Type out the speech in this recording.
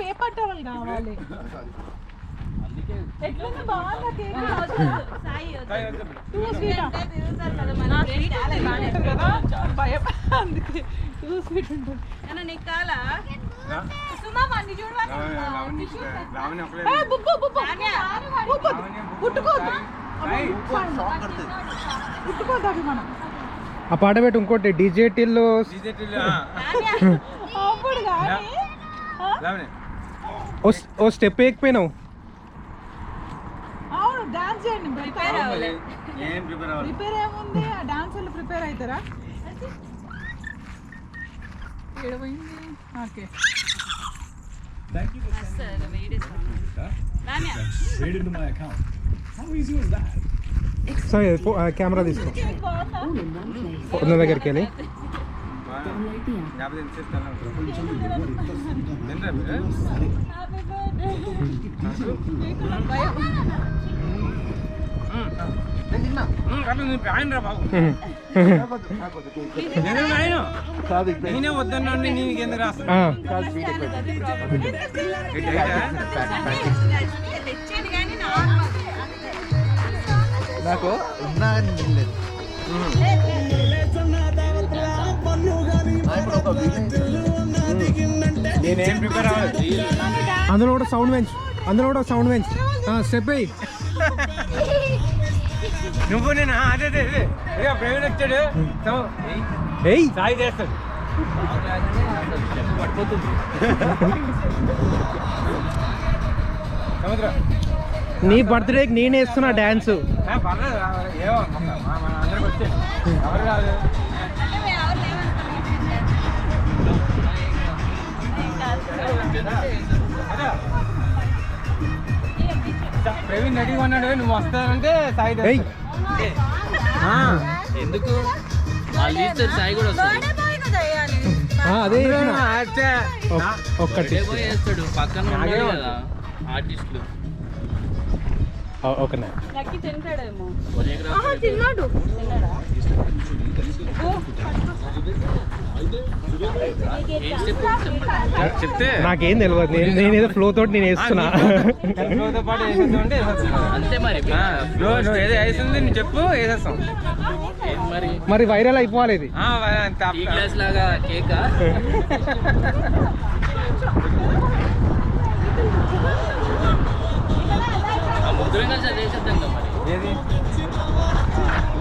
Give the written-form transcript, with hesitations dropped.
Paper towel కావాలి. ఎట్లుంది బాగా కేక్ టూ స్వీట్ కదా భయం అందుకే టూ స్వీట్ ఉంటుంది. నీకు కాలా పుట్టుకోద్దు అవి మనం. ఆ పాట పెట్టి ఇంకోటి డీజేటీల్లో అప్పుడు కానీ ఓ స్టెప్ వేయకపోయినావు. అవును డాన్స్ చేయండి. ప్రిపేర్ ఏముంది డాన్స్ వాళ్ళు ప్రిపేర్ అవుతారా? ఓకే సరే కెమెరా తీసుకో ఉన్న దగ్గరికి వెళ్ళి. నేనే వద్దన్నా నీకెందుకు రాస్తా నాకు ఉన్నా లేదు. నేనేం ప్రిపేర్ అవ్వాలి. అందులో కూడా సౌండ్ వెంచ్ స్టెప్ అయ్యి నువ్వు నేను అదే ప్రవీణ్ వచ్చాడు ఏయ్ సాయి చేస్తాడు. సముద్రం నీ బర్త్డేకి నేను వేస్తున్నా డాన్స్. పర్లేదు ఏమో మన అందరికి వచ్చాడు ఎవరు కాదు. ప్రవీణ్ రెడీగా ఉన్నాడు, నువ్వు వస్తానంటే సాయి ఎందుకు సాయి కూడా వస్తాడు. అదే ఒక్కటి చేస్తాడు పక్కన కదా ఆర్టిస్టులు. ఓకే తింటాడేమో తిన్నాడు. చెప్తే నాకేం తెలియదు. నేనేదో ఫ్లో తోటి నేను వేస్తున్నా. ఫ్లోతో పాటు వేసేద్దామంటే అంతే మరి. నువ్వు ఏదో వేసింది నువ్వు చెప్పు వేసేస్తాం. మరి వైరల్ అయిపోవాలి ఇది. ఈ గ్లాస్ లాగా కేకా ముగ్గురం కలిసి అదే చేద్దాం కదా మరి. ఏది